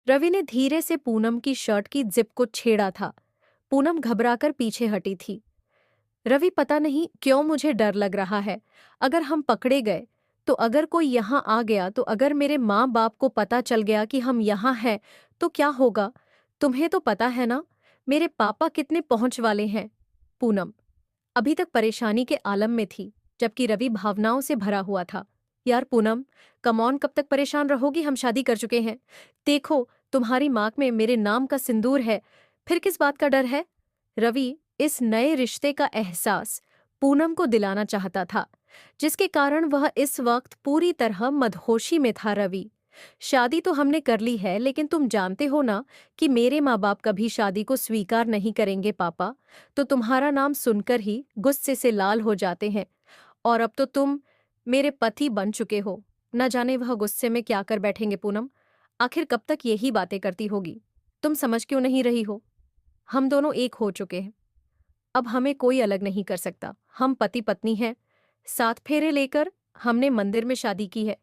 रवि ने धीरे से पूनम की शर्ट की जिप को छेड़ा था। पूनम घबराकर पीछे हटी थी। रवि, पता नहीं क्यों मुझे डर लग रहा है। अगर हम पकड़े गए तो, अगर कोई यहाँ आ गया तो, अगर मेरे माँ बाप को पता चल गया कि हम यहाँ हैं तो क्या होगा? तुम्हें तो पता है ना मेरे पापा कितने पहुंच वाले हैं। पूनम अभी तक परेशानी के आलम में थी, जबकि रवि भावनाओं से भरा हुआ था। यार पूनम, कम ऑन, कब तक परेशान रहोगी? हम शादी कर चुके हैं। देखो, तुम्हारी मांग में मेरे नाम का सिंदूर है। फिर किस बात का डर है? रवि इस नए रिश्ते का एहसास पूनम को दिलाना चाहता था, जिसके कारण वह इस वक्त पूरी तरह मदहोशी में था। रवि, शादी तो हमने कर ली है, लेकिन तुम जानते हो ना कि मेरे माँ बाप कभी शादी को स्वीकार नहीं करेंगे। पापा तो तुम्हारा नाम सुनकर ही गुस्से से लाल हो जाते हैं, और अब तो तुम मेरे पति बन चुके हो। न जाने वह गुस्से में क्या कर बैठेंगे। पूनम, आखिर कब तक यही बातें करती होगी? तुम समझ क्यों नहीं रही हो? हम दोनों एक हो चुके हैं, अब हमें कोई अलग नहीं कर सकता। हम पति पत्नी हैं। 7 फेरे लेकर हमने मंदिर में शादी की है।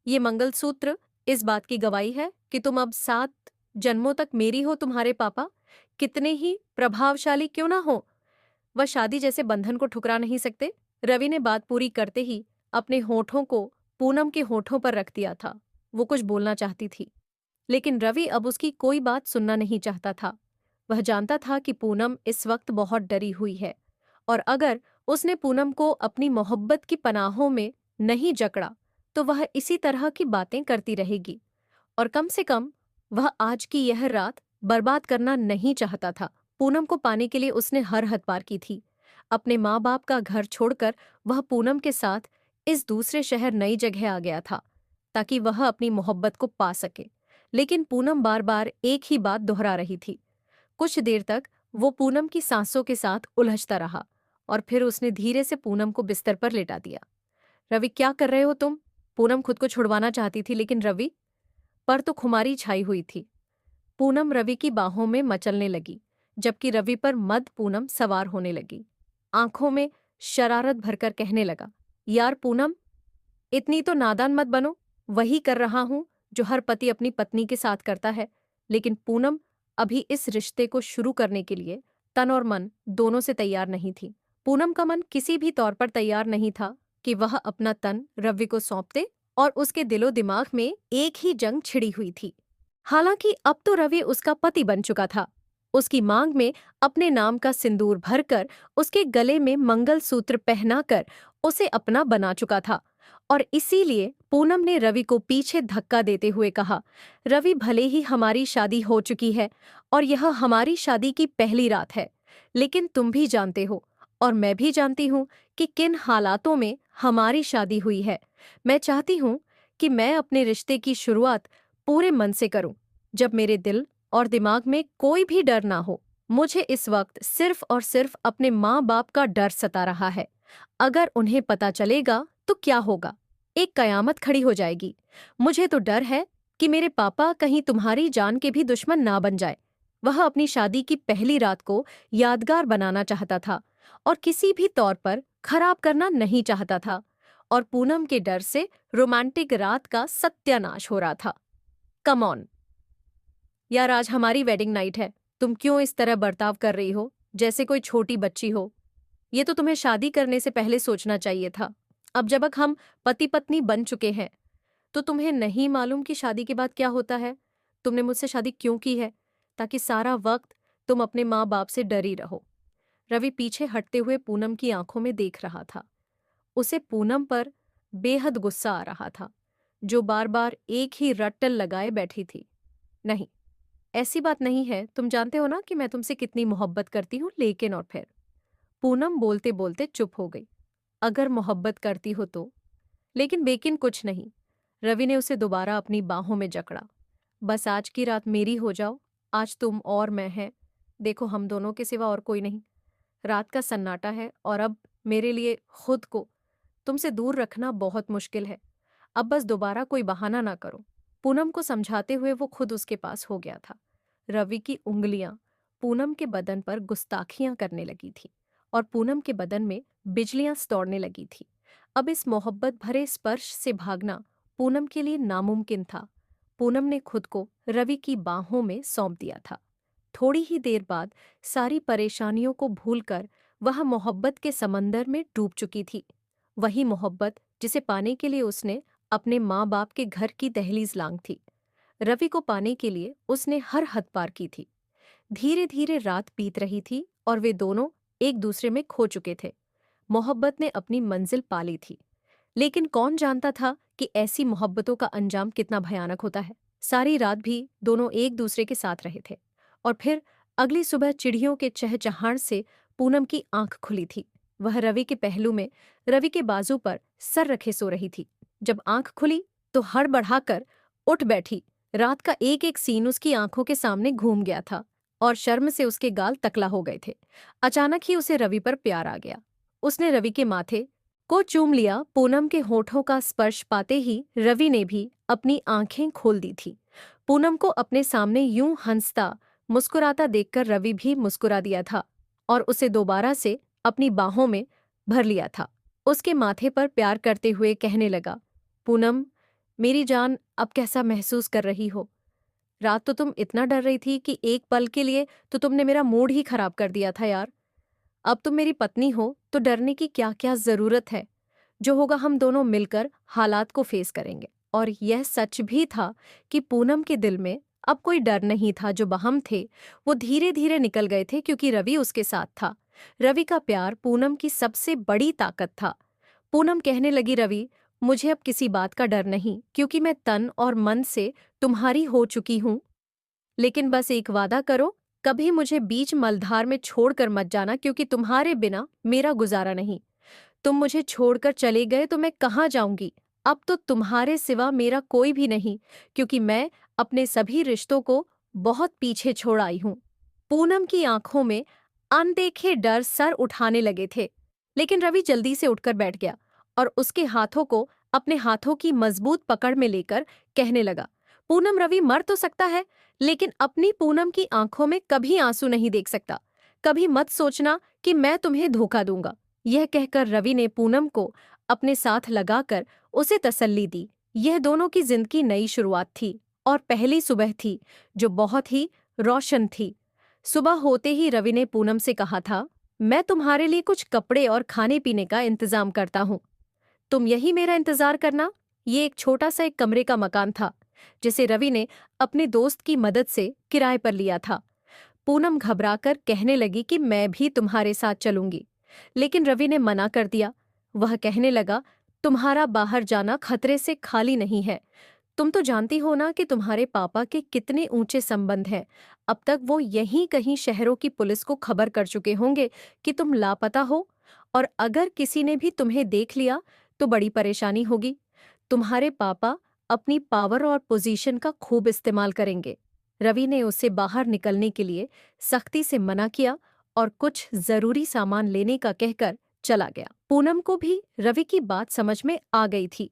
ये मंगलसूत्र इस बात की गवाही है कि तुम अब 7 जन्मों तक मेरी हो। तुम्हारे पापा कितने ही प्रभावशाली क्यों ना हो, वह शादी जैसे बंधन को ठुकरा नहीं सकते। रवि ने बात पूरी करते ही अपने होठों को पूनम के होठों पर रख दिया था। वो कुछ बोलना चाहती थी, लेकिन रवि अब उसकी कोई बात सुनना नहीं चाहता था। वह जानता था कि पूनम इस वक्त बहुत डरी हुई है, और अगर उसने पूनम को अपनी मोहब्बत की पनाहों में नहीं जकड़ा तो वह इसी तरह की बातें करती रहेगी, और कम से कम वह आज की यह रात बर्बाद करना नहीं चाहता था। पूनम को पाने के लिए उसने हर हद पार की थी। अपने माँ बाप का घर छोड़कर वह पूनम के साथ इस दूसरे शहर नई जगह आ गया था, ताकि वह अपनी मोहब्बत को पा सके। लेकिन पूनम बार बार एक ही बात दोहरा रही थी। कुछ देर तक वो पूनम की सांसों के साथ उलझता रहा, और फिर उसने धीरे से पूनम को बिस्तर पर लेटा दिया। रवि, क्या कर रहे हो तुम? पूनम खुद को छुड़वाना चाहती थी, लेकिन रवि पर तो खुमारी छाई हुई थी। पूनम रवि की बाहों में मचलने लगी, जबकि रवि पर मद पूनम सवार होने लगी। आंखों में शरारत भरकर कहने लगा, यार पूनम, इतनी तो नादान मत बनो। वही कर रहा हूं जो हर पति अपनी पत्नी के साथ करता है। लेकिन पूनम अभी इस रिश्ते को शुरू करने के लिए तन और मन दोनों से तैयार नहीं थी। पूनम का मन किसी भी तौर पर तैयार नहीं था कि वह अपना तन रवि को सौंप दे, और उसके दिलो दिमाग में एक ही जंग छिड़ी हुई थी। हालांकि अब तो रवि उसका पति बन चुका था। उसकी मांग में अपने नाम का सिंदूर भरकर, उसके गले में मंगलसूत्र पहनाकर उसे अपना बना चुका था। और इसीलिए पूनम ने रवि को पीछे धक्का देते हुए कहा, रवि, भले ही हमारी शादी हो चुकी है और यह हमारी शादी की पहली रात है, लेकिन तुम भी जानते हो और मैं भी जानती हूँ कि किन हालातों में हमारी शादी हुई है। मैं चाहती हूँ कि मैं अपने रिश्ते की शुरुआत पूरे मन से करूं, जब मेरे दिल और दिमाग में कोई भी डर ना हो। मुझे इस वक्त सिर्फ और सिर्फ अपने माँ बाप का डर सता रहा है। अगर उन्हें पता चलेगा तो क्या होगा? एक कयामत खड़ी हो जाएगी। मुझे तो डर है कि मेरे पापा कहीं तुम्हारी जान के भी दुश्मन ना बन जाए। वह अपनी शादी की पहली रात को यादगार बनाना चाहता था और किसी भी तौर पर खराब करना नहीं चाहता था, और पूनम के डर से रोमांटिक रात का सत्यानाश हो रहा था। कम ऑन यार, आज हमारी वेडिंग नाइट है। तुम क्यों इस तरह बर्ताव कर रही हो जैसे कोई छोटी बच्ची हो? ये तो तुम्हें शादी करने से पहले सोचना चाहिए था। अब जब हम पति पत्नी बन चुके हैं तो तुम्हें नहीं मालूम कि शादी के बाद क्या होता है। तुमने मुझसे शादी क्यों की है? ताकि सारा वक्त तुम अपने माँ बाप से डरी रहो। रवि पीछे हटते हुए पूनम की आंखों में देख रहा था। उसे पूनम पर बेहद गुस्सा आ रहा था, जो बार बार एक ही रट्टल लगाए बैठी थी। नहीं, ऐसी बात नहीं है। तुम जानते हो ना कि मैं तुमसे कितनी मोहब्बत करती हूँ। लेकिन, और फिर पूनम बोलते बोलते चुप हो गई। अगर मोहब्बत करती हो तो? लेकिन बेकिन कुछ नहीं। रवि ने उसे दोबारा अपनी बाहों में जकड़ा। बस आज की रात मेरी हो जाओ। आज तुम और मैं हैं। देखो, हम दोनों के सिवा और कोई नहीं। रात का सन्नाटा है, और अब मेरे लिए खुद को तुमसे दूर रखना बहुत मुश्किल है। अब बस दोबारा कोई बहाना ना करो। पूनम को समझाते हुए वो खुद उसके पास हो गया था। रवि की उंगलियां पूनम के बदन पर गुस्ताखियां करने लगी थी, और पूनम के बदन में बिजलियां दौड़ने लगी थी। अब इस मोहब्बत भरे स्पर्श से भागना पूनम के लिए नामुमकिन था। पूनम ने खुद को रवि की बाहों में सौंप दिया था। थोड़ी ही देर बाद सारी परेशानियों को भूलकर वह मोहब्बत के समंदर में डूब चुकी थी। वही मोहब्बत जिसे पाने के लिए उसने अपने माँ बाप के घर की दहलीज लांघ थी। रवि को पाने के लिए उसने हर हद पार की थी। धीरे धीरे रात बीत रही थी और वे दोनों एक दूसरे में खो चुके थे। मोहब्बत ने अपनी मंजिल पा ली थी, लेकिन कौन जानता था कि ऐसी मोहब्बतों का अंजाम कितना भयानक होता है। सारी रात भी दोनों एक दूसरे के साथ रहे थे और फिर अगली सुबह चिड़ियों के चहचहाट से पूनम की आंख खुली थी। वह रवि के पहलू में, रवि के बाजू पर सर रखे सो रही थी। जब आंख खुली तो हड़बड़ाकर उठ बैठी। रात का एक एक सीन उसकी आंखों के सामने घूम गया था और शर्म से उसके गाल तकला हो गए थे। अचानक ही उसे रवि पर प्यार आ गया। उसने रवि के माथे को चूम लिया। पूनम के होठों का स्पर्श पाते ही रवि ने भी अपनी आंखें खोल दी थी। पूनम को अपने सामने यूं हंसता मुस्कुराता देखकर रवि भी मुस्कुरा दिया था और उसे दोबारा से अपनी बाहों में भर लिया था। उसके माथे पर प्यार करते हुए कहने लगा, पूनम मेरी जान, अब कैसा महसूस कर रही हो? रात तो तुम इतना डर रही थी कि एक पल के लिए तो तुमने मेरा मूड ही खराब कर दिया था यार। अब तुम मेरी पत्नी हो तो डरने की क्या क्या जरूरत है। जो होगा हम दोनों मिलकर हालात को फेस करेंगे। और यह सच भी था कि पूनम के दिल में अब कोई डर नहीं था। जो वहम थे वो धीरे धीरे निकल गए थे क्योंकि रवि उसके साथ था। रवि का प्यार पूनम की सबसे बड़ी ताकत था। पूनम कहने लगी, रवि मुझे अब किसी बात का डर नहीं क्योंकि मैं तन और मन से तुम्हारी हो चुकी हूं। लेकिन बस एक वादा करो, कभी मुझे बीच मलधार में छोड़कर मत जाना क्योंकि तुम्हारे बिना मेरा गुजारा नहीं। तुम मुझे छोड़कर चले गए तो मैं कहाँ जाऊंगी? अब तो तुम्हारे सिवा मेरा कोई भी नहीं क्योंकि मैं अपने सभी रिश्तों को बहुत पीछे छोड़ आई हूं। पूनम की आंखों में अनदेखे डर सर उठाने लगे थे, लेकिन रवि जल्दी से उठकर बैठ गया और उसके हाथों को अपने हाथों की मजबूत पकड़ में लेकर कहने लगा, पूनम रवि मर तो सकता है लेकिन अपनी पूनम की आंखों में कभी आंसू नहीं देख सकता। कभी मत सोचना कि मैं तुम्हें धोखा दूंगा। यह कहकर रवि ने पूनम को अपने साथ लगाकर उसे तसल्ली दी। यह दोनों की जिंदगी नई शुरुआत थी और पहली सुबह थी जो बहुत ही रोशन थी। सुबह होते ही रवि ने पूनम से कहा था, मैं तुम्हारे लिए कुछ कपड़े और खाने पीने का इंतजाम करता हूँ, तुम यही मेरा इंतजार करना। ये एक छोटा सा एक कमरे का मकान था जिसे रवि ने अपने दोस्त की मदद से किराए पर लिया था। पूनम घबराकर कहने लगी कि मैं भी तुम्हारे साथ चलूंगी, लेकिन रवि ने मना कर दिया। वह कहने लगा, तुम्हारा बाहर जाना खतरे से खाली नहीं है। तुम तो जानती हो ना कि तुम्हारे पापा के कितने ऊंचे संबंध हैं। अब तक वो यहीं कहीं शहरों की पुलिस को खबर कर चुके होंगे कि तुम लापता हो, और अगर किसी ने भी तुम्हें देख लिया तो बड़ी परेशानी होगी। तुम्हारे पापा अपनी पावर और पोजीशन का खूब इस्तेमाल करेंगे। रवि ने उससे बाहर निकलने के लिए सख्ती से मना किया और कुछ जरूरी सामान लेने का कहकर चला गया। पूनम को भी रवि की बात समझ में आ गई थी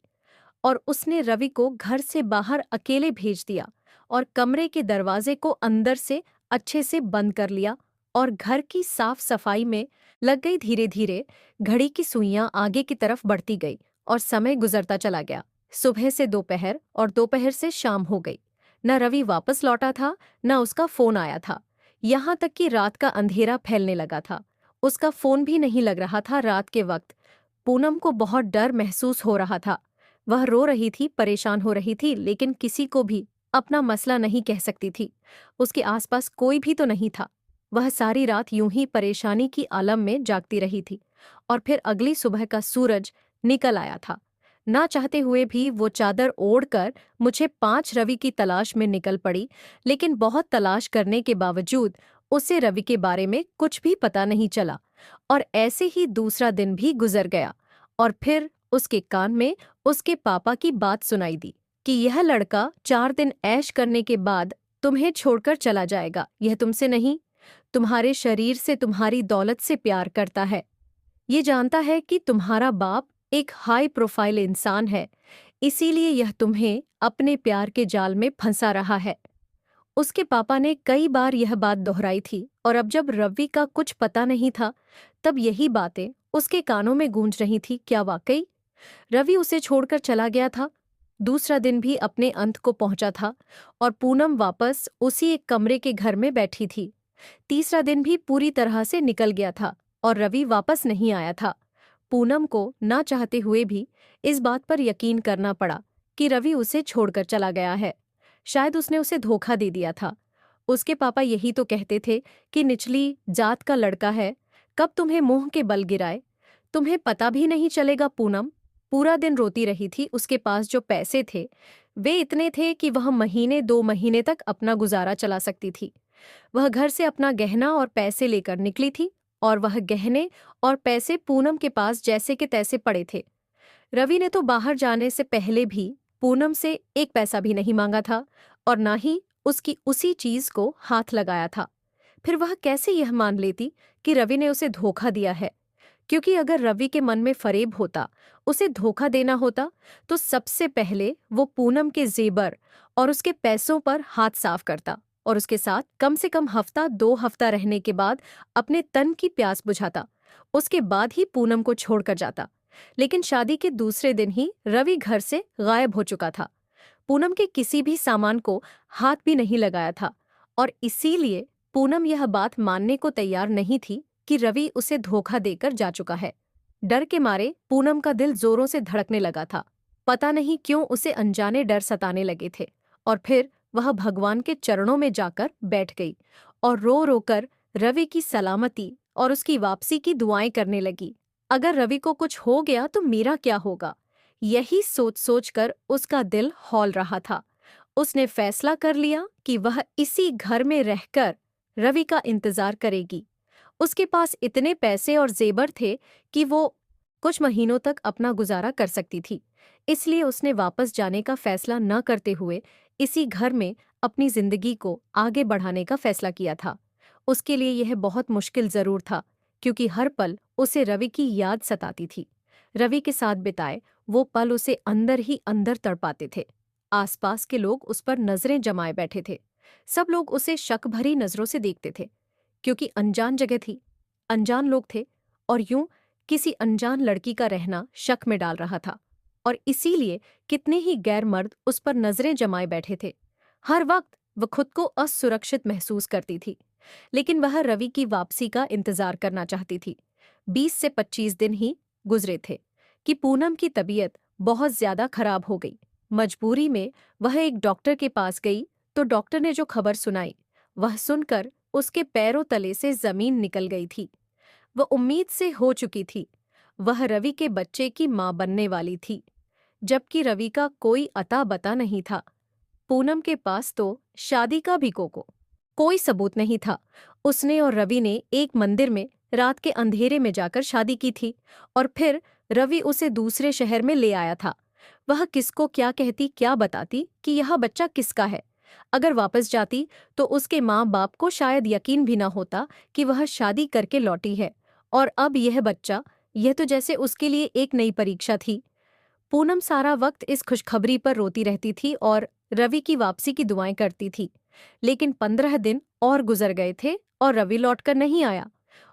और उसने रवि को घर से बाहर अकेले भेज दिया और कमरे के दरवाजे को अंदर से अच्छे से बंद कर लिया और घर की साफ सफाई में लग गई। धीरे धीरे घड़ी की सुइयां आगे की तरफ बढ़ती गई और समय गुजरता चला गया। सुबह से दोपहर और दोपहर से शाम हो गई। न रवि वापस लौटा था, न उसका फोन आया था। यहाँ तक कि रात का अंधेरा फैलने लगा था। उसका फोन भी नहीं लग रहा था। रात के वक्त पूनम को बहुत डर महसूस हो रहा था। वह रो रही थी, परेशान हो रही थी, लेकिन किसी को भी अपना मसला नहीं कह सकती थी। उसके आसपास कोई भी तो नहीं था। वह सारी रात यूं ही परेशानी की आलम में जागती रही थी और फिर अगली सुबह का सूरज निकल आया था। ना चाहते हुए भी वो चादर ओढ़कर मुझे 5 रवि की तलाश में निकल पड़ी, लेकिन बहुत तलाश करने के बावजूद उसे रवि के बारे में कुछ भी पता नहीं चला। और ऐसे ही दूसरा दिन भी गुजर गया और फिर उसके कान में उसके पापा की बात सुनाई दी कि यह लड़का 4 दिन ऐश करने के बाद तुम्हें छोड़कर चला जाएगा। यह तुमसे नहीं, तुम्हारे शरीर से, तुम्हारी दौलत से प्यार करता है। ये जानता है कि तुम्हारा बाप एक हाई प्रोफाइल इंसान है, इसीलिए यह तुम्हें अपने प्यार के जाल में फंसा रहा है। उसके पापा ने कई बार यह बात दोहराई थी और अब जब रवि का कुछ पता नहीं था तब यही बातें उसके कानों में गूंज रही थी। क्या वाकई रवि उसे छोड़कर चला गया था? दूसरा दिन भी अपने अंत को पहुंचा था और पूनम वापस उसी एक कमरे के घर में बैठी थी। तीसरा दिन भी पूरी तरह से निकल गया था और रवि वापस नहीं आया था। पूनम को ना चाहते हुए भी इस बात पर यकीन करना पड़ा कि रवि उसे छोड़कर चला गया है। शायद उसने उसे धोखा दे दिया था। उसके पापा यही तो कहते थे कि निचली जात का लड़का है, कब तुम्हें मुंह के बल गिराए। तुम्हें पता भी नहीं चलेगा पूनम। पूरा दिन रोती रही थी। उसके पास जो पैसे थे वे इतने थे कि वह महीने 2 महीने तक अपना गुजारा चला सकती थी। वह घर से अपना गहना और पैसे लेकर निकली थी और वह गहने और पैसे पूनम के पास जैसे के तैसे पड़े थे। रवि ने तो बाहर जाने से पहले भी पूनम से एक पैसा भी नहीं मांगा था और ना ही उसकी उसी चीज को हाथ लगाया था। फिर वह कैसे यह मान लेती कि रवि ने उसे धोखा दिया है? क्योंकि अगर रवि के मन में फरेब होता, उसे धोखा देना होता, तो सबसे पहले वो पूनम के जेबर और उसके पैसों पर हाथ साफ करता और उसके साथ कम से कम हफ्ता 2 हफ्ता रहने के बाद अपने तन की प्यास बुझाता। उसके बाद ही पूनम को छोड़कर जाता। लेकिन शादी के दूसरे दिन ही रवि घर से गायब हो चुका था। पूनम के किसी भी सामान को हाथ भी नहीं लगाया था और इसीलिए पूनम यह बात मानने को तैयार नहीं थी कि रवि उसे धोखा देकर जा चुका है। डर के मारे पूनम का दिल जोरों से धड़कने लगा था। पता नहीं क्यों उसे अनजाने डर सताने लगे थे और फिर वह भगवान के चरणों में जाकर बैठ गई और रो रो कर रवि की सलामती और उसकी वापसी की दुआएं करने लगी। अगर रवि को कुछ हो गया तो मेरा क्या होगा? यही सोच सोच कर उसका दिल हौल रहा था। उसने फैसला कर लिया कि वह इसी घर में रहकर रवि का इंतजार करेगी। उसके पास इतने पैसे और जेबर थे कि वो कुछ महीनों तक अपना गुजारा कर सकती थी। इसलिए उसने वापस जाने का फैसला न करते हुए इसी घर में अपनी जिंदगी को आगे बढ़ाने का फैसला किया था। उसके लिए यह बहुत मुश्किल जरूर था, क्योंकि हर पल उसे रवि की याद सताती थी। रवि के साथ बिताए वो पल उसे अंदर ही अंदर तड़पाते थे। आसपास के लोग उस पर नजरें जमाए बैठे थे। सब लोग उसे शक भरी नजरों से देखते थे, क्योंकि अनजान जगह थी, अनजान लोग थे और यूं किसी अनजान लड़की का रहना शक में डाल रहा था। और इसीलिए कितने ही गैर मर्द उस पर नजरें जमाए बैठे थे। हर वक्त वह खुद को असुरक्षित महसूस करती थी, लेकिन वह रवि की वापसी का इंतजार करना चाहती थी। 20 से 25 दिन ही गुजरे थे कि पूनम की तबीयत बहुत ज्यादा खराब हो गई। मजबूरी में वह एक डॉक्टर के पास गई तो डॉक्टर ने जो खबर सुनाई, वह सुनकर उसके पैरों तले से जमीन निकल गई थी। वह उम्मीद से हो चुकी थी। वह रवि के बच्चे की मां बनने वाली थी, जबकि रवि का कोई अता बता नहीं था। पूनम के पास तो शादी का भी कोई सबूत नहीं था। उसने और रवि ने एक मंदिर में रात के अंधेरे में जाकर शादी की थी और फिर रवि उसे दूसरे शहर में ले आया था। वह किसको क्या कहती, क्या बताती कि यह बच्चा किसका है? अगर वापस जाती तो उसके माँ बाप को शायद यकीन भी न होता कि वह शादी करके लौटी है। और अब यह बच्चा, यह तो जैसे उसके लिए एक नई परीक्षा थी। पूनम सारा वक्त इस खुशखबरी पर रोती रहती थी और रवि की वापसी की दुआएं करती थी। लेकिन 15 दिन और गुजर गए थे और रवि लौटकर नहीं आया।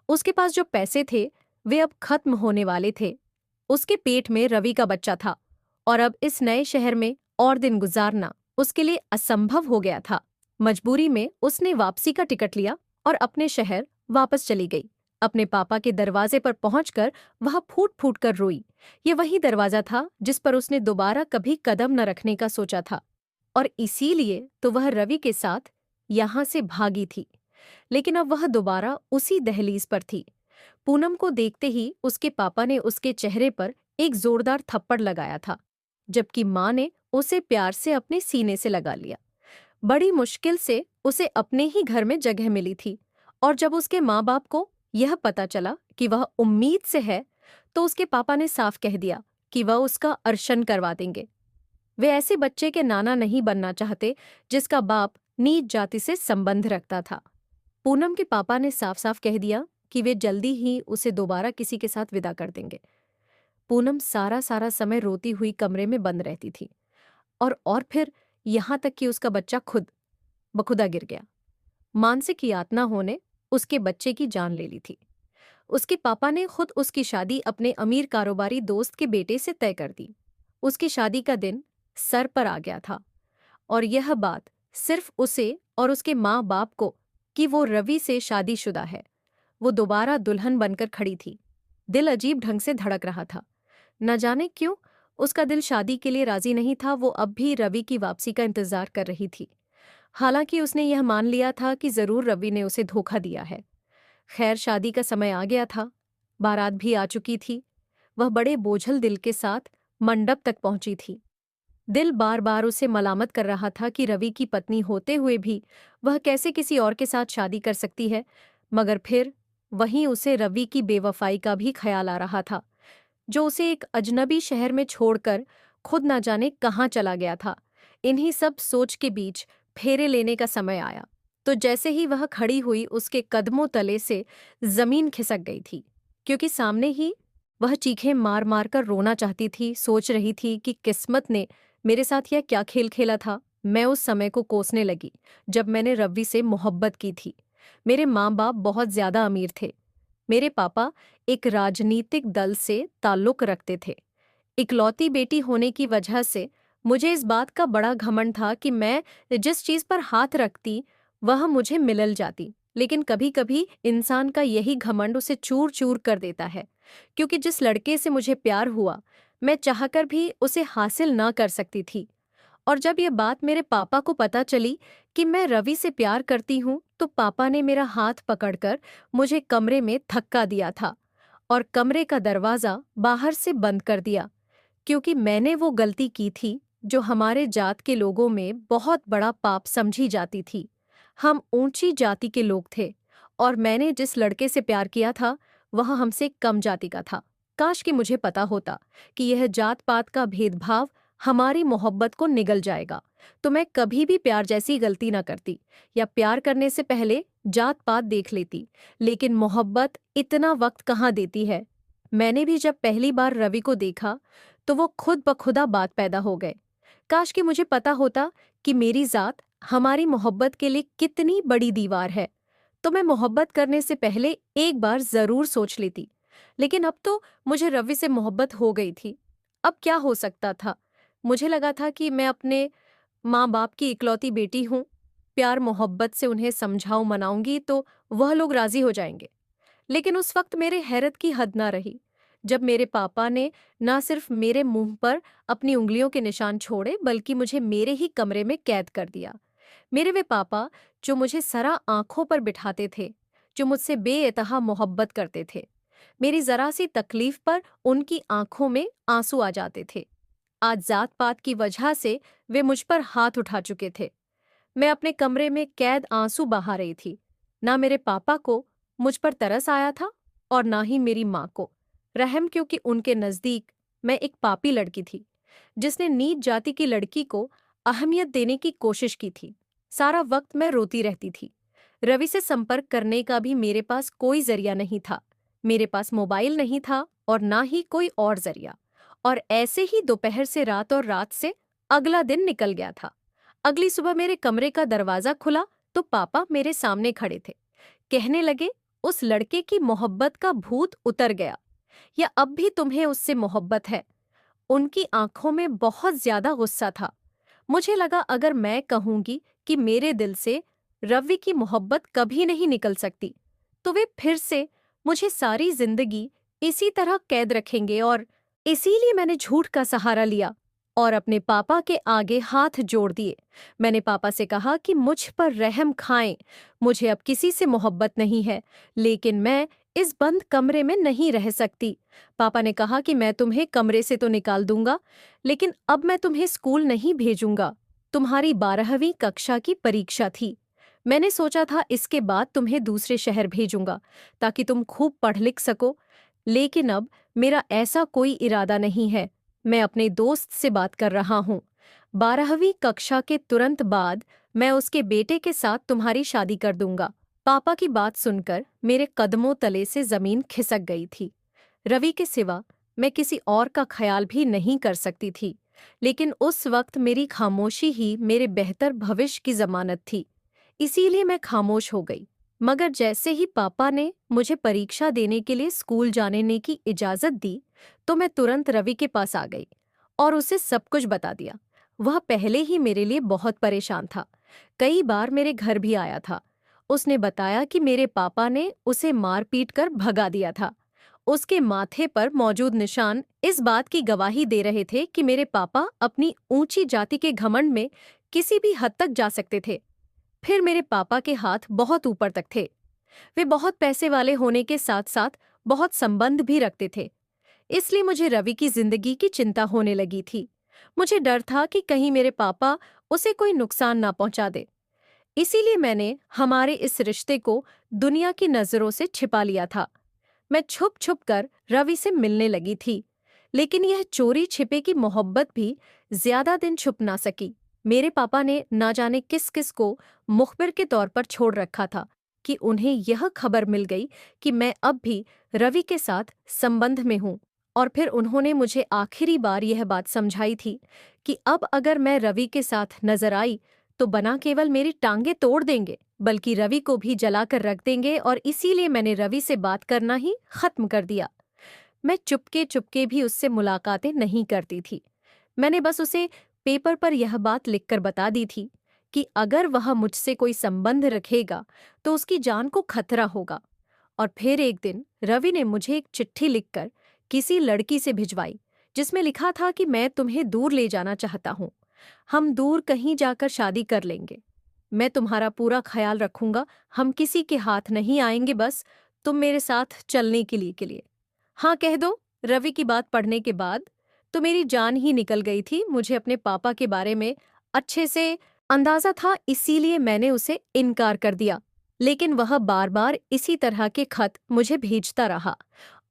उसके पास जो पैसे थे वे अब खत्म होने वाले थे। उसके पेट में रवि का बच्चा था और अब इस नए शहर में और दिन गुजारना उसके लिए असंभव हो गया था। मजबूरी में उसने वापसी का टिकट लिया और अपने शहर वापस चली गई। अपने पापा के दरवाजे पर पहुंचकर वह फूट फूट कर रोई। ये वही दरवाजा था जिस पर उसने दोबारा कभी कदम न रखने का सोचा था और इसीलिए तो वह रवि के साथ यहां से भागी थी। लेकिन अब वह दोबारा उसी दहलीज पर थी। पूनम को देखते ही उसके पापा ने उसके चेहरे पर एक जोरदार थप्पड़ लगाया था, जबकि माँ ने उसे प्यार से अपने सीने से लगा लिया। बड़ी मुश्किल से उसे अपने ही घर में जगह मिली थी और जब उसके माँ बाप को यह पता चला कि वह उम्मीद से है, तो उसके पापा ने साफ कह दिया कि वह उसका अर्शन करवा देंगे। वे ऐसे बच्चे के नाना नहीं बनना चाहते जिसका बाप नीच जाति से संबंध रखता था। पूनम के पापा ने साफ साफ कह दिया कि वे जल्दी ही उसे दोबारा किसी के साथ विदा कर देंगे। पूनम सारा सारा समय रोती हुई कमरे में बंद रहती थी और फिर यहाँ तक कि उसका बच्चा खुद बखुदा गिर गया। मानसिक यातना होने उसके बच्चे की जान ले ली थी। उसके पापा ने खुद उसकी शादी अपने अमीर कारोबारी दोस्त के बेटे से तय कर दी। उसकी शादी का दिन सर पर आ गया था। और यह बात सिर्फ उसे और उसके माँ बाप को कि वो रवि से शादीशुदा है। वो दोबारा दुल्हन बनकर खड़ी थी। दिल अजीब ढंग से धड़क रहा था। न जाने क्यों उसका दिल शादी के लिए राजी नहीं था। वो अब भी रवि की वापसी का इंतजार कर रही थी। हालांकि उसने यह मान लिया था कि जरूर रवि ने उसे धोखा दिया है। खैर, शादी का समय आ गया था। बारात भी आ चुकी थी। वह बड़े बोझल दिल के साथ मंडप तक पहुंची थी। दिल बार बार उसे मलामत कर रहा था कि रवि की पत्नी होते हुए भी वह कैसे किसी और के साथ शादी कर सकती है। मगर फिर वहीं उसे रवि की बेवफाई का भी ख्याल आ रहा था, जो उसे एक अजनबी शहर में छोड़कर खुद न जाने कहाँ चला गया था। इन्हीं सब सोच के बीच फेरे लेने का समय आया तो जैसे ही वह खड़ी हुई, उसके कदमों तले से जमीन खिसक गई थी, क्योंकि सामने ही वह चीखें मार मार कर रोना चाहती थी। सोच रही थी कि किस्मत ने मेरे साथ यह क्या खेल खेला था। मैं उस समय को कोसने लगी जब मैंने रवि से मोहब्बत की थी। मेरे माँ बाप बहुत ज्यादा अमीर थे। मेरे पापा एक राजनीतिक दल से ताल्लुक रखते थे। इकलौती बेटी होने की वजह से मुझे इस बात का बड़ा घमंड था कि मैं जिस चीज पर हाथ रखती वह मुझे मिलल जाती। लेकिन कभी कभी इंसान का यही घमंड उसे चूर चूर कर देता है, क्योंकि जिस लड़के से मुझे प्यार हुआ मैं चाहकर भी उसे हासिल ना कर सकती थी। और जब यह बात मेरे पापा को पता चली कि मैं रवि से प्यार करती हूँ, तो पापा ने मेरा हाथ पकड़कर मुझे कमरे में धक्का दिया था और कमरे का दरवाजा बाहर से बंद कर दिया, क्योंकि मैंने वो गलती की थी जो हमारे जात के लोगों में बहुत बड़ा पाप समझी जाती थी। हम ऊंची जाति के लोग थे और मैंने जिस लड़के से प्यार किया था वह हमसे कम जाति का था। काश कि मुझे पता होता कि यह जात पात का भेदभाव हमारी मोहब्बत को निगल जाएगा, तो मैं कभी भी प्यार जैसी गलती न करती, या प्यार करने से पहले जात पात देख लेती। लेकिन मोहब्बत इतना वक्त कहाँ देती है। मैंने भी जब पहली बार रवि को देखा तो वो खुद ब खुदा बात पैदा हो गए। काश कि मुझे पता होता कि मेरी जात हमारी मोहब्बत के लिए कितनी बड़ी दीवार है, तो मैं मोहब्बत करने से पहले एक बार जरूर सोच लेती। लेकिन अब तो मुझे रवि से मोहब्बत हो गई थी। अब क्या हो सकता था। मुझे लगा था कि मैं अपने माँ बाप की इकलौती बेटी हूँ। प्यार मोहब्बत से उन्हें समझाऊं मनाऊंगी तो वह लोग राजी हो जाएंगे। लेकिन उस वक्त मेरे हैरत की हद ना रही जब मेरे पापा ने ना सिर्फ मेरे मुंह पर अपनी उंगलियों के निशान छोड़े, बल्कि मुझे मेरे ही कमरे में कैद कर दिया। मेरे वे पापा जो मुझे सरा आंखों पर बिठाते थे, जो मुझसे बेइंतहा मोहब्बत करते थे। मेरी जरा सी तकलीफ पर उनकी आंखों में आंसू आ जाते थे। आज जात पात की वजह से वे मुझ पर हाथ उठा चुके थे। मैं अपने कमरे में कैद आंसू बहा रही थी। ना मेरे पापा को मुझ पर तरस आया था और ना ही मेरी माँ को रहम, क्योंकि उनके नजदीक मैं एक पापी लड़की थी जिसने नीच जाति की लड़की को अहमियत देने की कोशिश की थी। सारा वक्त मैं रोती रहती थी। रवि से संपर्क करने का भी मेरे पास कोई जरिया नहीं था। मेरे पास मोबाइल नहीं था और ना ही कोई और जरिया। और ऐसे ही दोपहर से रात और रात से अगला दिन निकल गया था। अगली सुबह मेरे कमरे का दरवाजा खुला तो पापा मेरे सामने खड़े थे। कहने लगे, उस लड़के की मोहब्बत का भूत उतर गया, या अब भी तुम्हें उससे मोहब्बत है। उनकी आंखों में बहुत ज्यादा गुस्सा था। मुझे लगा अगर मैं कहूंगी कि मेरे दिल से रवि की मोहब्बत कभी नहीं निकल सकती, तो वे फिर से मुझे सारी जिंदगी इसी तरह कैद रखेंगे। और इसीलिए मैंने झूठ का सहारा लिया और अपने पापा के आगे हाथ जोड़ दिए। मैंने पापा से कहा कि मुझ पर रहम खाएं, मुझे अब किसी से मोहब्बत नहीं है, लेकिन मैं इस बंद कमरे में नहीं रह सकती। पापा ने कहा कि मैं तुम्हें कमरे से तो निकाल दूंगा, लेकिन अब मैं तुम्हें स्कूल नहीं भेजूंगा। तुम्हारी 12वीं कक्षा की परीक्षा थी। मैंने सोचा था इसके बाद तुम्हें दूसरे शहर भेजूंगा ताकि तुम खूब पढ़ लिख सको, लेकिन अब मेरा ऐसा कोई इरादा नहीं है। मैं अपने दोस्त से बात कर रहा हूँ। 12वीं कक्षा के तुरंत बाद मैं उसके बेटे के साथ तुम्हारी शादी कर दूंगा। पापा की बात सुनकर मेरे कदमों तले से जमीन खिसक गई थी। रवि के सिवा मैं किसी और का ख्याल भी नहीं कर सकती थी, लेकिन उस वक्त मेरी खामोशी ही मेरे बेहतर भविष्य की जमानत थी। इसीलिए मैं खामोश हो गई। मगर जैसे ही पापा ने मुझे परीक्षा देने के लिए स्कूल जाने की इजाजत दी, तो मैं तुरंत रवि के पास आ गई और उसे सब कुछ बता दिया। वह पहले ही मेरे लिए बहुत परेशान था। कई बार मेरे घर भी आया था। उसने बताया कि मेरे पापा ने उसे मार पीट कर भगा दिया था। उसके माथे पर मौजूद निशान इस बात की गवाही दे रहे थे कि मेरे पापा अपनी ऊंची जाति के घमंड में किसी भी हद तक जा सकते थे। फिर मेरे पापा के हाथ बहुत ऊपर तक थे। वे बहुत पैसे वाले होने के साथ साथ बहुत संबंध भी रखते थे। इसलिए मुझे रवि की जिंदगी की चिंता होने लगी थी। मुझे डर था कि कहीं मेरे पापा उसे कोई नुकसान ना पहुंचा दे। इसीलिए मैंने हमारे इस रिश्ते को दुनिया की नजरों से छिपा लिया था। मैं छुप छुप कर रवि से मिलने लगी थी, लेकिन यह चोरी छिपे की मोहब्बत भी ज्यादा दिन छुप ना सकी। मेरे पापा ने ना जाने किस किस को मुखबिर के तौर पर छोड़ रखा था कि उन्हें यह खबर मिल गई कि मैं अब भी रवि के साथ संबंध में हूं। और फिर उन्होंने मुझे आखिरी बार यह बात समझाई थी कि अब अगर मैं रवि के साथ नजर आई तो बना केवल मेरी टांगे तोड़ देंगे, बल्कि रवि को भी जलाकर रख देंगे। और इसीलिए मैंने रवि से बात करना ही खत्म कर दिया। मैं चुपके चुपके भी उससे मुलाकातें नहीं करती थी। मैंने बस उसे पेपर पर यह बात लिखकर बता दी थी कि अगर वह मुझसे कोई संबंध रखेगा तो उसकी जान को खतरा होगा। और फिर एक दिन रवि ने मुझे एक चिट्ठी लिखकर किसी लड़की से भिजवाई, जिसमें लिखा था कि मैं तुम्हें दूर ले जाना चाहता हूँ। हम दूर कहीं जाकर शादी कर लेंगे। मैं तुम्हारा पूरा ख्याल रखूंगा। हम किसी के हाथ नहीं आएंगे, बस तुम मेरे साथ चलने के लिए। हाँ कह दो। रवि की बात पढ़ने के बाद तो मेरी जान ही निकल गई थी। मुझे अपने पापा के बारे में अच्छे से अंदाजा था, इसीलिए मैंने उसे इनकार कर दिया। लेकिन वह बार बार इसी तरह के खत मुझे भेजता रहा।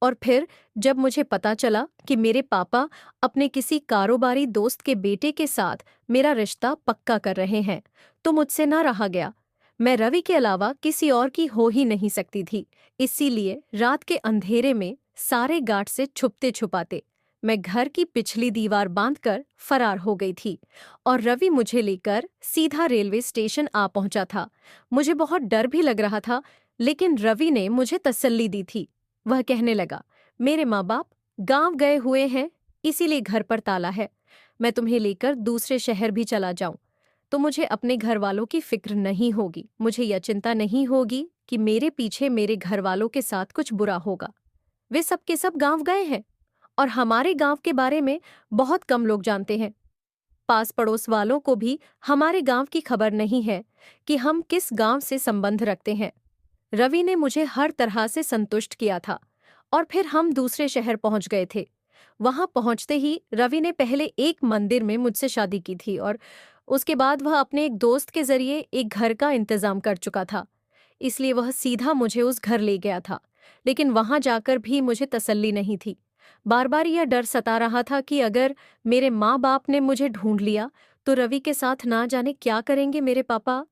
और फिर जब मुझे पता चला कि मेरे पापा अपने किसी कारोबारी दोस्त के बेटे के साथ मेरा रिश्ता पक्का कर रहे हैं, तो मुझसे ना रहा गया। मैं रवि के अलावा किसी और की हो ही नहीं सकती थी। इसीलिए रात के अंधेरे में सारे गार्ड से छुपते छुपाते मैं घर की पिछली दीवार बांधकर फरार हो गई थी। और रवि मुझे लेकर सीधा रेलवे स्टेशन आ पहुंचा था। मुझे बहुत डर भी लग रहा था, लेकिन रवि ने मुझे तसल्ली दी थी। वह कहने लगा, मेरे माँ बाप गांव गए हुए हैं, इसीलिए घर पर ताला है। मैं तुम्हें लेकर दूसरे शहर भी चला जाऊं तो मुझे अपने घर वालों की फिक्र नहीं होगी। मुझे यह चिंता नहीं होगी कि मेरे पीछे मेरे घर वालों के साथ कुछ बुरा होगा। वे सब के सब गांव गए हैं और हमारे गांव के बारे में बहुत कम लोग जानते हैं। पास पड़ोस वालों को भी हमारे गांव की खबर नहीं है कि हम किस गांव से संबंध रखते हैं। रवि ने मुझे हर तरह से संतुष्ट किया था और फिर हम दूसरे शहर पहुंच गए थे। वहां पहुंचते ही रवि ने पहले एक मंदिर में मुझसे शादी की थी और उसके बाद वह अपने एक दोस्त के जरिए एक घर का इंतजाम कर चुका था। इसलिए वह सीधा मुझे उस घर ले गया था। लेकिन वहां जाकर भी मुझे तसल्ली नहीं थी। बार बार यह डर सता रहा था कि अगर मेरे माँ बाप ने मुझे ढूंढ लिया तो रवि के साथ ना जाने क्या करेंगे मेरे पापा।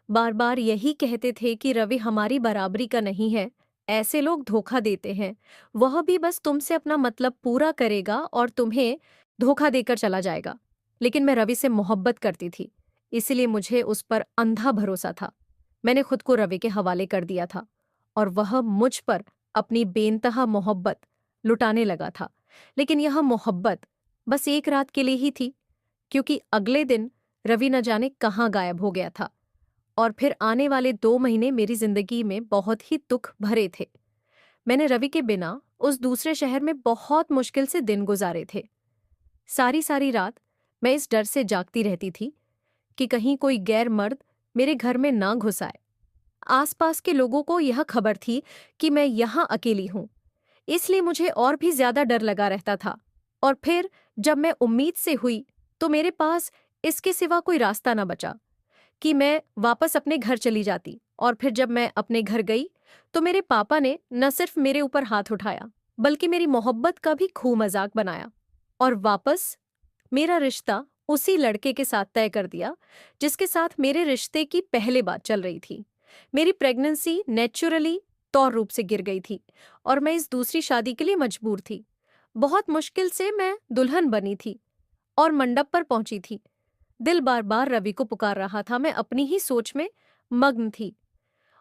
बार बार यही कहते थे कि रवि हमारी बराबरी का नहीं है, ऐसे लोग धोखा देते हैं। वह भी बस तुमसे अपना मतलब पूरा करेगा और तुम्हें धोखा देकर चला जाएगा। लेकिन मैं रवि से मोहब्बत करती थी, इसलिए मुझे उस पर अंधा भरोसा था। मैंने खुद को रवि के हवाले कर दिया था और वह मुझ पर अपनी बेनतहा मोहब्बत लुटाने लगा था। लेकिन यह मोहब्बत बस एक रात के लिए ही थी, क्योंकि अगले दिन रवि न जाने कहाँ गायब हो गया था। और फिर आने वाले 2 महीने मेरी जिंदगी में बहुत ही दुख भरे थे। मैंने रवि के बिना उस दूसरे शहर में बहुत मुश्किल से दिन गुजारे थे। सारी सारी रात मैं इस डर से जागती रहती थी कि कहीं कोई गैर मर्द मेरे घर में ना घुस आए। आसपास के लोगों को यह खबर थी कि मैं यहाँ अकेली हूँ, इसलिए मुझे और भी ज्यादा डर लगा रहता था। और फिर जब मैं उम्मीद से हुई तो मेरे पास इसके सिवा कोई रास्ता न बचा कि मैं वापस अपने घर चली जाती। और फिर जब मैं अपने घर गई तो मेरे पापा ने न सिर्फ मेरे ऊपर हाथ उठाया, बल्कि मेरी मोहब्बत का भी खूब मजाक बनाया और वापस मेरा रिश्ता उसी लड़के के साथ तय कर दिया जिसके साथ मेरे रिश्ते की पहले बात चल रही थी। मेरी प्रेगनेंसी नेचुरली तौर रूप से गिर गई थी और मैं इस दूसरी शादी के लिए मजबूर थी। बहुत मुश्किल से मैं दुल्हन बनी थी और मंडप पर पहुंची थी। दिल बार बार रवि को पुकार रहा था। मैं अपनी ही सोच में मग्न थी।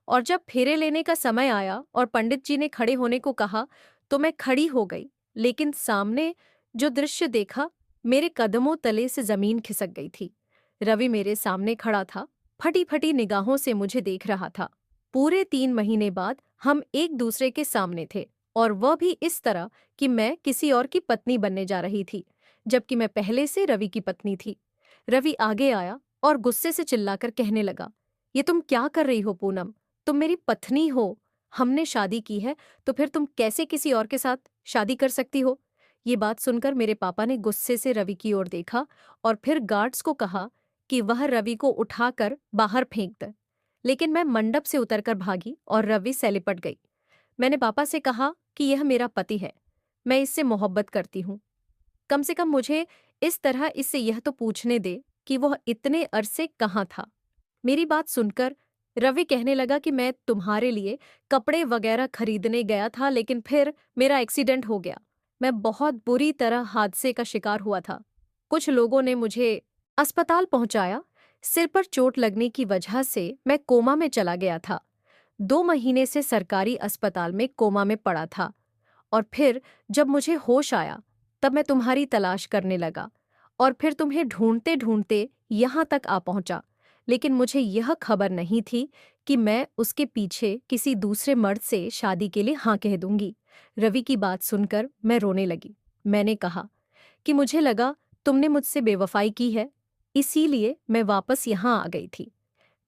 और जब फेरे लेने का समय आया और पंडित जी ने खड़े होने को कहा तो मैं खड़ी हो गई। लेकिन सामने जो दृश्य देखा मेरे कदमों तले से जमीन खिसक गई थी। रवि मेरे सामने खड़ा था, फटी फटी निगाहों से मुझे देख रहा था। पूरे 3 महीने बाद हम एक दूसरे के सामने थे, और वह भी इस तरह कि मैं किसी और की पत्नी बनने जा रही थी, जबकि मैं पहले से रवि की पत्नी थी। रवि आगे आया और गुस्से से चिल्लाकर कहने लगा, ये तुम क्या कर रही हो पूनम? तुम मेरी पत्नी हो। हमने शादी की है, तो फिर तुम कैसे किसी और के साथ शादी कर सकती हो? ये बात सुनकर मेरे पापा ने गुस्से से रवि की ओर देखा और फिर गार्ड्स को कहा कि वह रवि को उठाकर बाहर फेंक दे। लेकिन मैं मंडप से उतरकर भागी और रवि से लिपट गई। मैंने पापा से कहा कि यह मेरा पति है, मैं इससे मोहब्बत करती हूँ। कम से कम मुझे इस तरह इससे यह तो पूछने दे कि वह इतने अरसे कहाँ था। मेरी बात सुनकर रवि कहने लगा कि मैं तुम्हारे लिए कपड़े वगैरह खरीदने गया था, लेकिन फिर मेरा एक्सीडेंट हो गया। मैं बहुत बुरी तरह हादसे का शिकार हुआ था। कुछ लोगों ने मुझे अस्पताल पहुंचाया। सिर पर चोट लगने की वजह से मैं कोमा में चला गया था। 2 महीने से सरकारी अस्पताल में कोमा में पड़ा था, और फिर जब मुझे होश आया तब मैं तुम्हारी तलाश करने लगा और फिर तुम्हें ढूंढते ढूंढते यहाँ तक आ पहुंचा। लेकिन मुझे यह खबर नहीं थी कि मैं उसके पीछे किसी दूसरे मर्द से शादी के लिए हाँ कह दूंगी। रवि की बात सुनकर मैं रोने लगी। मैंने कहा कि मुझे लगा तुमने मुझसे बेवफाई की है, इसीलिए मैं वापस यहाँ आ गई थी।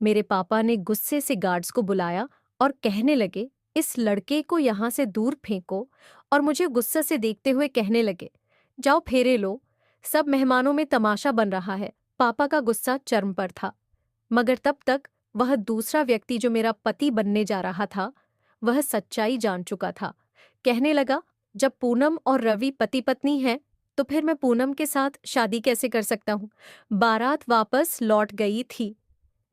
मेरे पापा ने गुस्से से गार्ड्स को बुलाया और कहने लगे, इस लड़के को यहाँ से दूर फेंको, और मुझे गुस्से से देखते हुए कहने लगे, जाओ फेरे लो, सब मेहमानों में तमाशा बन रहा है। पापा का गुस्सा चरम पर था, मगर तब तक वह दूसरा व्यक्ति जो मेरा पति बनने जा रहा था, वह सच्चाई जान चुका था। कहने लगा, जब पूनम और रवि पति पत्नी हैं, तो फिर मैं पूनम के साथ शादी कैसे कर सकता हूँ? बारात वापस लौट गई थी।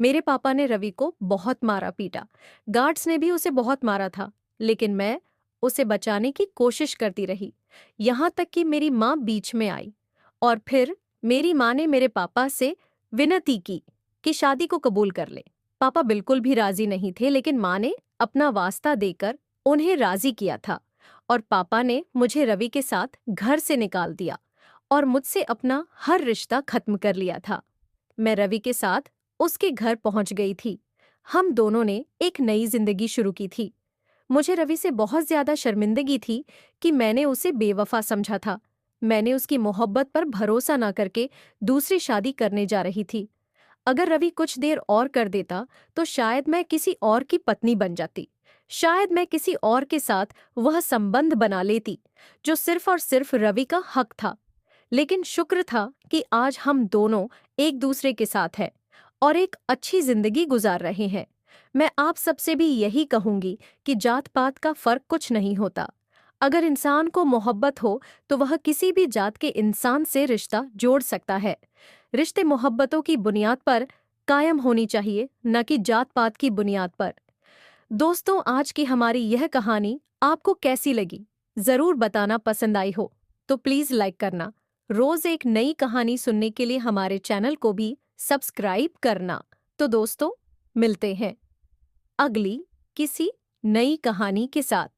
मेरे पापा ने रवि को बहुत मारा पीटा। गार्ड्स ने भी उसे बहुत मारा था, लेकिन मैं उसे बचाने की कोशिश करती रही। यहाँ तक कि मेरी माँ बीच में आई, और फिर मेरी माँ ने मेरे पापा से विनती की कि शादी को कबूल कर ले। पापा बिल्कुल भी राजी नहीं थे, लेकिन माँ ने अपना वास्ता देकर उन्हें राजी किया था, और पापा ने मुझे रवि के साथ घर से निकाल दिया और मुझसे अपना हर रिश्ता खत्म कर लिया था। मैं रवि के साथ उसके घर पहुंच गई थी। हम दोनों ने एक नई जिंदगी शुरू की थी। मुझे रवि से बहुत ज्यादा शर्मिंदगी थी कि मैंने उसे बेवफा समझा था। मैंने उसकी मोहब्बत पर भरोसा न करके दूसरी शादी करने जा रही थी। अगर रवि कुछ देर और कर देता तो शायद मैं किसी और की पत्नी बन जाती। शायद मैं किसी और के साथ वह संबंध बना लेती जो सिर्फ और सिर्फ रवि का हक था। लेकिन शुक्र था कि आज हम दोनों एक दूसरे के साथ हैं और एक अच्छी जिंदगी गुजार रहे हैं। मैं आप सबसे भी यही कहूंगी कि जात पात का फर्क कुछ नहीं होता। अगर इंसान को मोहब्बत हो तो वह किसी भी जात के इंसान से रिश्ता जोड़ सकता है। रिश्ते मोहब्बतों की बुनियाद पर कायम होनी चाहिए, न कि जात पात की बुनियाद पर। दोस्तों, आज की हमारी यह कहानी आपको कैसी लगी? जरूर बताना। पसंद आई हो तो प्लीज लाइक करना। रोज एक नई कहानी सुनने के लिए हमारे चैनल को भी सब्सक्राइब करना। तो दोस्तों, मिलते हैं अगली किसी नई कहानी के साथ।